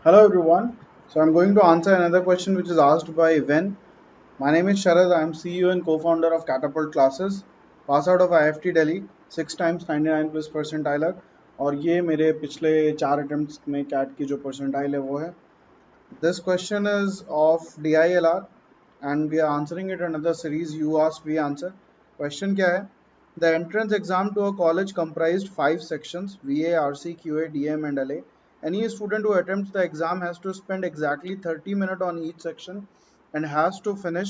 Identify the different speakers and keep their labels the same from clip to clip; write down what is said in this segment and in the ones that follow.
Speaker 1: Hello everyone. So I'm going to answer another question which is asked by Ven. My name is Sharad. I'm CEO and co-founder of Catapult Classes. Pass out of IFT Delhi, 6 times 99 plus percentile और ये मेरे पिछले 4 attempts में CAT की जो percentile है वो है. This question is of DILR and we are answering it in another series. You ask, we answer. Question क्या है? The entrance exam to a college comprised 5 sections: VA, RC, QA, DM, and LA. Any student who attempts the exam has to spend exactly 30 minutes on each section and has to finish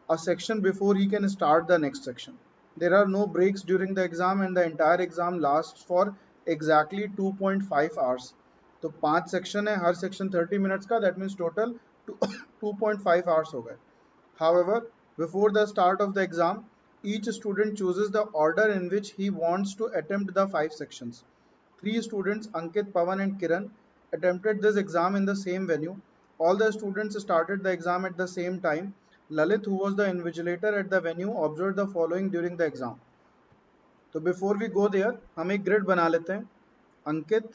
Speaker 1: a section before he can start the next section. There are no breaks during the exam and the entire exam lasts for exactly 2.5 hours. तो 5 section है, हर section 30 minutes का, that means total 2.5 hours हो गए. However, before the start of the exam, each student chooses the order in which he wants to attempt the 5 sections. 3 students, Ankit, Pavan, and Kiran, attempted this exam in the same venue. All the students started the exam at the same time. Lalit, who was the invigilator at the venue, observed the following during the exam. तो before we go there हम एक grid बना लेते हैं. अंकित,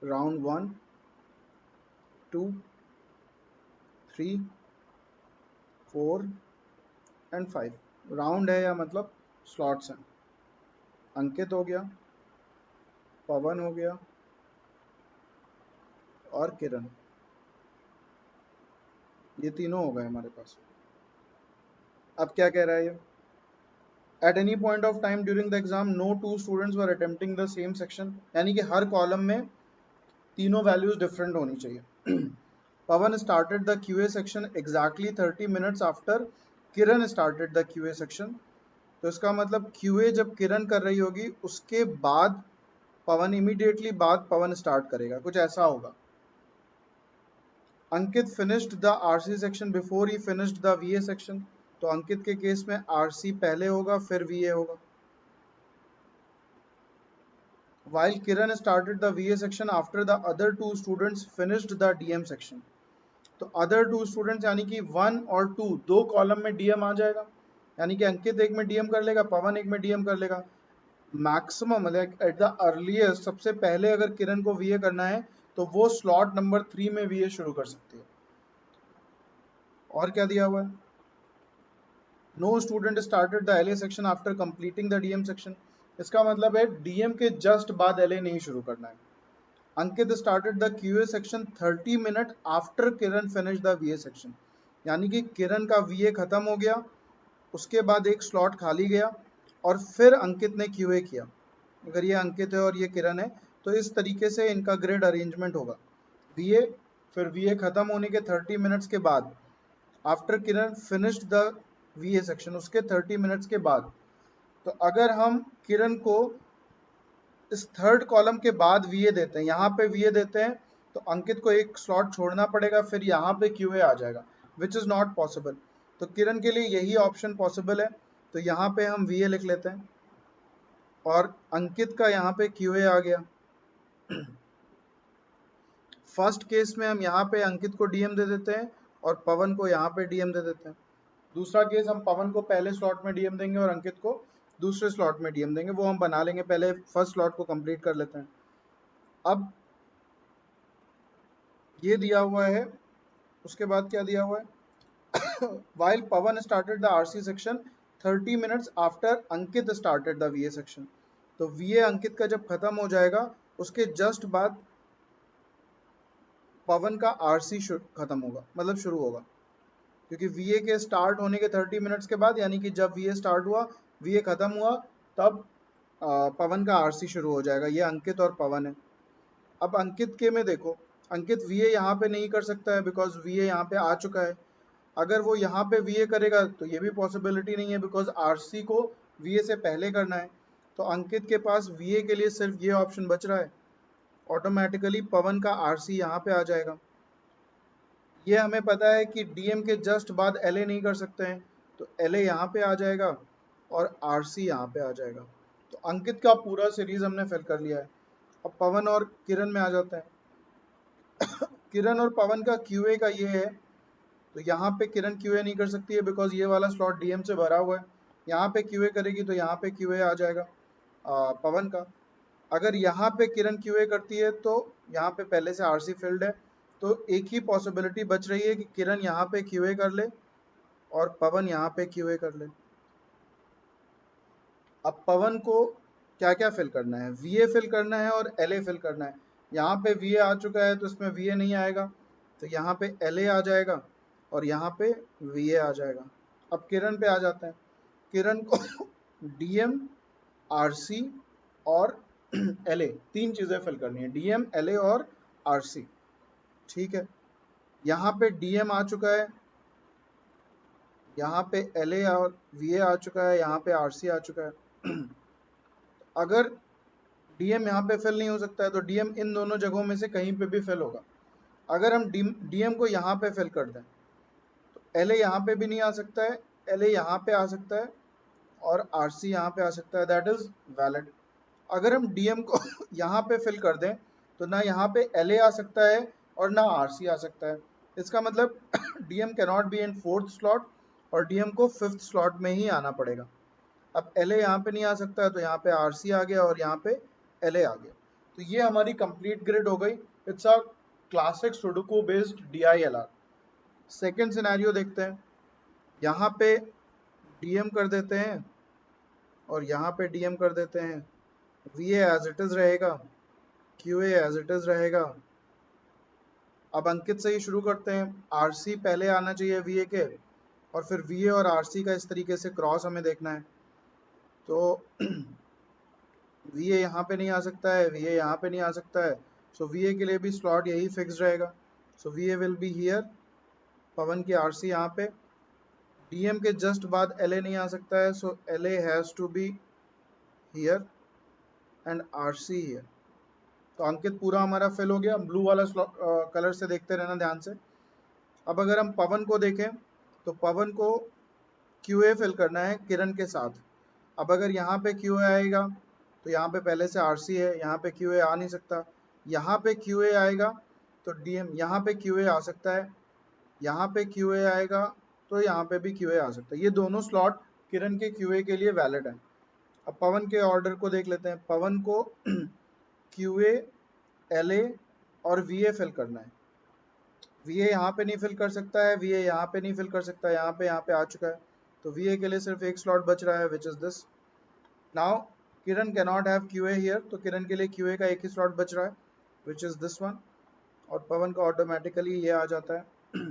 Speaker 1: round 1, 2, 3, 4 and 5. Round है या मतलब slots हैं. अंकित हो गया, पवन हो गया और किरण. ये तीनों हो गए हमारे पास. अब क्या कह रहा है ये? At any point of time during the exam, no two students were attempting the same section. यानी कि हर कॉलम में तीनों वैल्यूज डिफरेंट होनी चाहिए. पवन started the QA section exactly 30 minutes after Kiran started the QA section. तो इसका मतलब QA जब किरण कर रही होगी उसके बाद पवन इमीडिएटली बाद पवन स्टार्ट करेगा, कुछ ऐसा होगा. अंकित finished the RC section before he finished the VA section. तो अंकित के केस में RC पहले होगा फिर VA होगा. While Kiran started the VA section after the other two students finished the DM section. तो other two students यानी कि 1 और 2 दो कॉलम में DM आ जाएगा, यानी कि अंकित एक में DM कर लेगा, पवन एक में DM कर लेगा. मैक्सिमम मतलब एट द अर्लीस्ट सबसे पहले अगर किरण को VA करना है तो वो स्लॉट नंबर 3 में VA शुरू कर सकती है. और क्या दिया हुआ है? No student started the LA section after completing the DM section. इसका मतलब है DM के जस्ट बाद LA नहीं शुरू करना है. Ankit started the QA section 30 minutes after Kiran finished the VA section. यानी कि किरण का VA खत्म हो गया, उसके बाद एक स्लॉट खाली गया और फिर अंकित ने QA किया. अगर ये अंकित है और ये किरण है तो इस तरीके से इनका ग्रेड अरेंजमेंट होगा. VA, फिर VA खत्म होने के 30 मिनट्स के बाद, after Kiran finished the VA section, उसके 30 मिनट्स के बाद. तो अगर हम किरण को इस थर्ड कॉलम के बाद VA देते हैं, यहाँ पे VA देते हैं, तो अंकित को एक स्लॉट छोड़ना पड़ेगा, फिर यहाँ पे QA आ जाएगा, विच इज़ नॉट पॉसिबल. तो किरण के लिए यही ऑप्शन पॉसिबल है, तो यहाँ पे हम VA लिख लेते हैं और अंकित का यहाँ पे QA आ गया. फर्स्ट केस में हम यहाँ पे अंकित को DM दे देते हैं और पवन को यहाँ पे DM दे देते हैं. दूसरा केस हम पवन को पहले स्लॉट में DM देंगे और अंकित को दूसरे स्लॉट में DM देंगे. वो हम बना लेंगे, पहले फर्स्ट स्लॉट को कंप्लीट कर लेते हैं. अब ये दिया हुआ है, उसके बाद क्या दिया हुआ है? While Pavan started the RC section 30 minutes after Ankit started the VA section. तो VA अंकित का जब खत्म हो जाएगा उसके जस्ट बाद पवन का RC खत्म होगा, मतलब शुरू होगा, क्योंकि VA के स्टार्ट होने के 30 मिनट्स के बाद, यानी कि जब VA स्टार्ट हुआ VA खत्म हुआ तब पवन का RC शुरू हो जाएगा. ये अंकित और पवन है. अब अंकित के में देखो, अंकित VA यहाँ पे नहीं कर सकता है बिकॉज VA यहाँ पे आ चुका है. अगर वो यहाँ पे VA करेगा तो ये भी पॉसिबिलिटी नहीं है बिकॉज RC को VA से पहले करना है. तो अंकित के पास VA के लिए सिर्फ ये ऑप्शन बच रहा है. ऑटोमेटिकली पवन का RC यहाँ पे आ जाएगा. ये हमें पता है कि DM के जस्ट बाद LA नहीं कर सकते हैं, तो LA यहाँ पे आ जाएगा और RC यहाँ पे आ जाएगा. तो अंकित का पूरा सीरीज हमने फिल कर लिया है. अब पवन और किरण में आ जाता है. किरण और पवन का QA का ये है, तो यहाँ पे किरण QA नहीं कर सकती है बिकॉज ये वाला स्लॉट DM से भरा हुआ है. यहाँ पे QA करेगी तो यहाँ पे QA आ जाएगा पवन का. अगर यहाँ पे किरण क्यूए करती है तो यहाँ पे पहले से आरसी फील्ड है, तो एक ही पॉसिबिलिटी बच रही है कि किरण यहाँ पे क्यूए कर ले और पवन यहाँ पे क्यूए कर ले। अब पवन को क्या क्या फिल करना है, वीए फिल करना है और एलए फिल करना है। यहाँ पे वीए आ चुका है तो इसमें वीए नहीं आएगा, तो यहाँ पे एलए आ जाएगा और यहाँ पे वीए आ जाएगा। अब किरण पे आ जाते हैं। किरण को डीएम, आरसी और एलए तीन चीजें फिल करनी है, डीएम, एलए और आरसी। ठीक है, यहाँ पे डीएम आ चुका है, यहाँ पे एलए और वीए आ चुका है, यहाँ पे आरसी आ चुका है। अगर डीएम यहाँ पे फिल नहीं हो सकता है तो डीएम इन दोनों जगहों में से कहीं पे भी फिल होगा। अगर हम डीएम को यहाँ पे फिल कर दें तो एलए यहाँ पे भी नहीं आ सकता है, एलए यहाँ पे आ सकता है और आरसी यहाँ पे आ सकता है, दैट इज वैलिड। अगर हम डीएम को यहाँ पे फिल कर दें तो ना यहाँ पे एलए आ सकता है और ना आरसी आ सकता है। इसका मतलब DM can not be in fourth slot और डीएम को फिफ्थ स्लॉट में ही आना पड़ेगा। अब एलए यहाँ पे नहीं आ सकता है तो यहाँ पे आरसी आ गया और यहाँ पे एलए आ गया। तो ये हमारी कंप्लीट ग्रिड हो गई। It's a classic sudoku based DILR. Second scenario देखते हैं। यहाँ पे डीएम कर देते हैं और यहाँ पे डीएम कर देते हैं, वीए एज इट इज रहेगा, क्यूए एज इट इज रहेगा। अब अंकित से ही शुरू करते हैं। आरसी पहले आना चाहिए वीए के और फिर वीए और आरसी का इस तरीके से क्रॉस हमें देखना है। तो वीए यहाँ पे नहीं आ सकता है, वीए यहाँ पे नहीं आ सकता है, सो वीए के लिए भी स्लॉट यही फिक्स रहेगा। सो वीए विल बी हियर, पवन की आरसी यहाँ पे। डीएम के जस्ट बाद एलए नहीं आ सकता है, so LA has to be here and RC here. तो अंकित पूरा हमारा फिल हो गया। ब्लू वाला कलर से देखते रहना ध्यान से। अब अगर हम पवन को देखें तो पवन को क्यूए फिल करना है किरण के साथ। अब अगर यहाँ पे क्यूए आएगा तो यहाँ पे पहले से आरसी है, यहाँ पे क्यूए आ नहीं सकता। यहाँ पे क्यूए आएगा तो डीएम, यहाँ पे क्यूए आ सकता है, यहाँ पे क्यूए आएगा तो यहाँ पे भी क्यूए आ सकता है। ये दोनों स्लॉट किरण के क्यूए के लिए वैलिड है। अब पवन के ऑर्डर को देख लेते हैं। पवन को क्यूए, एलए और वीए फिल करना है। वीए यहाँ पे नहीं फिल कर सकता है, वीए यहाँ पे नहीं फिल कर सकता, यहाँ पे आ चुका है। तो वीए के लिए सिर्फ एक स्लॉट बच रहा है, which is this. Now Kiran can not have QA here, तो किरण के लिए क्यूए का एक ही स्लॉट बच रहा है, विच इज दिस वन। और पवन का ऑटोमेटिकली ये आ जाता है।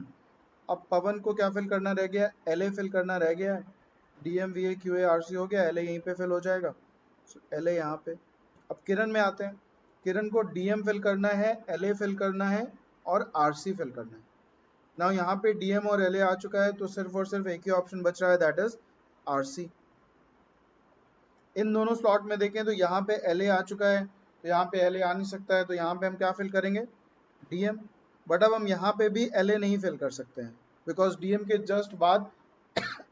Speaker 1: अब पवन को क्या फिल करना रह गया, एलए फिल करना रह गया है। डीएम, वीए, क्यूए, आरसी हो गया, एलए यहीं पे फिल हो जाएगा, एलए यहाँ पे। अब किरण में आते हैं। किरण को डीएम फिल करना है, एलए फिल करना है और आरसी फिल करना है। ना यहाँ पे डीएम और एलए आ चुका है तो सिर्फ और सिर्फ एक ही ऑप्शन बच रहा है, दैट इज आरसी। इन दोनों स्लॉट में देखें तो यहाँ पे एलए आ चुका है तो यहाँ पे एलए आ नहीं सकता है, तो यहाँ पे हम क्या फिल करेंगे, डीएम। बट अब हम यहाँ पे भी एलए नहीं फिल कर सकते हैं बिकॉज डीएम के जस्ट बाद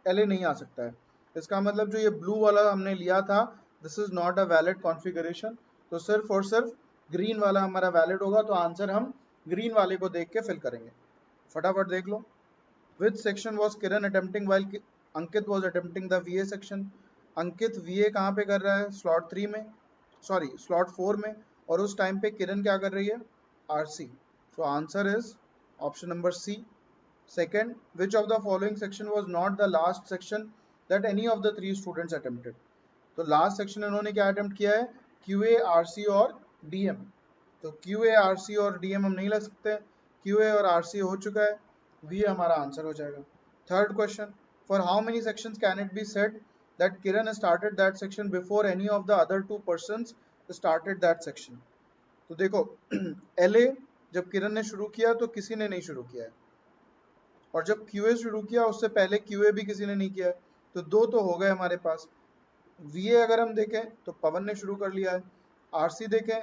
Speaker 1: एलए नहीं आ सकता है। इसका मतलब जो ये ब्लू वाला हमने लिया था, this is not a valid configuration. तो सिर्फ और सिर्फ ग्रीन वाला हमारा वैलिड होगा, तो आंसर हम ग्रीन वाले को देख के फिल करेंगे। फटाफट देख लो। Which section was Kiran attempting while Ankit was attempting the VA section? Ankit VA कहाँ पे कर रहा है, स्लॉट 3 में, सॉरी स्लॉट 4 में, और उस टाइम पे किरण क्या कर रही है, RC। So answer is option number C. Second, which of the following section was not the last section that any of the three students attempted? तो लास्ट सेक्शन इन्होंने क्या अटेम्प्ट किया है, QA, RC और DM। तो QA, RC और DM हम नहीं लग सकते, QA और RC हो चुका है, V हमारा आंसर हो जाएगा। Third question, for how many sections can it be said that Kiran started that section before any of the other to persons started that section? तो देखो LA जब किरण ने शुरू किया तो किसी ने नहीं शुरू किया है, और जब QA शुरू किया उससे पहले QA भी किसी ने नहीं किया है, तो दो तो हो गए हमारे पास। VA अगर हम देखें तो पवन ने शुरू कर लिया है, RC देखें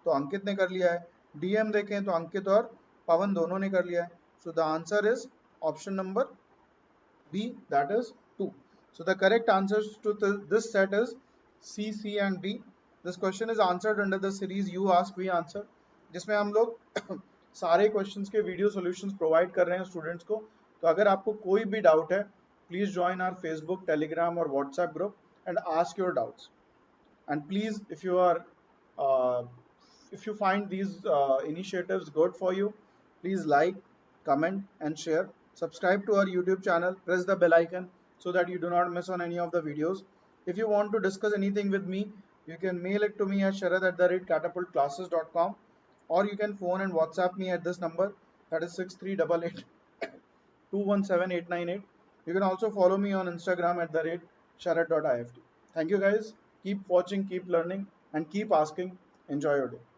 Speaker 1: तो अंकित ने कर लिया है, DM देखें तो अंकित और पवन दोनों ने कर लिया है। So the answer is option number B, that is 2. So the correct answers to this set is C, C and D. This question is answered under the series You Ask We Answer, जिसमें हम लोग सारे questions के video solutions provide कर रहे हैं students को। तो अगर आपको कोई भी डाउट है, please join our Facebook, Telegram और WhatsApp group and ask your doubts. And please, if you are Uh, if you find these initiatives good for you, please like, comment, and share. Subscribe to our YouTube channel, press the bell icon so that you do not miss on any of the videos. If you want to discuss anything with me, you can mail it to me at sharad@catapultclasses.com, or you can phone and WhatsApp me at this number, that is 6388 217898. You can also follow me on Instagram at the rate sharad.ift. Thank you guys. Keep watching, keep learning, and keep asking. Enjoy your day.